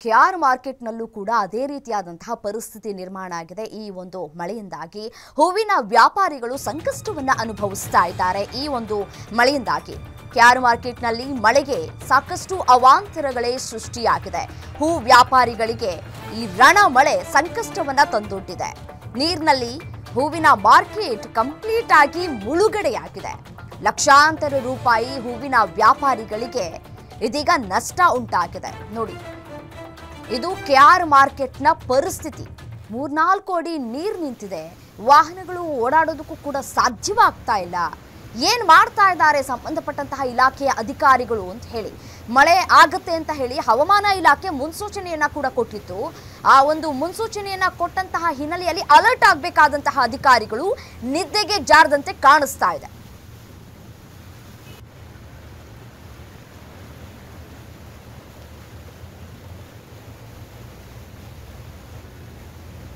K R ಮಾರ್ಕೆಟ್ನಲ್ಲೂ ಕೂಡ ಅದೇ ರೀತಿಯಾದಂತಹ ಪರಿಸ್ಥಿತಿ ನಿರ್ಮಾಣ ಆಗಿದೆ. ಈ ಒಂದು ಮಳೆಯಿಂದಾಗಿ ಹೂವಿನ ವ್ಯಾಪಾರಿಗಳು ಸಂಕಷ್ಟವನ್ನು ಅನುಭವಿಸ್ತಾ ಇದ್ದಾರೆ. ಈ ಒಂದು ಮಳೆಯಿಂದಾಗಿ ಕೆಆರ್ ಮಾರ್ಕೆಟ್ನಲ್ಲಿ ಮಳೆಗೆ ಸಾಕಷ್ಟು ಅವಾಂತರಗಳೇ ಸೃಷ್ಟಿಯಾಗಿದೆ. ಹೂ ವ್ಯಾಪಾರಿಗಳಿಗೆ ಈ ರಣ ಮಳೆ ಸಂಕಷ್ಟವನ್ನ ತಂದೊಡ್ಡಿದೆ. ನೀರಿನಲ್ಲಿ ಹೂವಿನ ಮಾರ್ಕೆಟ್ ಕಂಪ್ಲೀಟ್ ಆಗಿ ಮುಳುಗಡೆಯಾಗಿದೆ. ಲಕ್ಷಾಂತರ ರೂಪಾಯಿ ಹೂವಿನ ವ್ಯಾಪಾರಿಗಳಿಗೆ ಇದೀಗ ನಷ್ಟ ಉಂಟಾಗಿದೆ. ನೋಡಿ, ಇದು ಕೆಆರ್ ಮಾರ್ಕೆಟ್ನ ಪರಿಸ್ಥಿತಿ. 3-4 ಅಡಿ ನೀರು ನಿಂತಿದೆ. ವಾಹನಗಳು ಓಡಾಡೋದಕ್ಕೂ ಕೂಡ ಸಾಧ್ಯವಾಗ್ತಾ ಇಲ್ಲ. ಏನು ಮಾಡ್ತಾ ಇದ್ದಾರೆ ಸಂಬಂಧಪಟ್ಟಂತಹ ಇಲಾಖೆಯ ಅಧಿಕಾರಿಗಳು ಅಂತ ಹೇಳಿ, ಮಳೆ ಆಗುತ್ತೆ ಅಂತ ಹೇಳಿ ಹವಾಮಾನ ಇಲಾಖೆ ಮುನ್ಸೂಚನೆಯನ್ನ ಕೂಡ ಕೊಟ್ಟಿತ್ತು. ಆ ಒಂದು ಮುನ್ಸೂಚನೆಯನ್ನ ಕೊಟ್ಟಂತಹ ಹಿನ್ನೆಲೆಯಲ್ಲಿ ಅಲರ್ಟ್ ಆಗಬೇಕಾದಂತಹ ಅಧಿಕಾರಿಗಳು ನಿದ್ದೆಗೆ ಜಾರದಂತೆ ಕಾಣಿಸ್ತಾ ಇದೆ.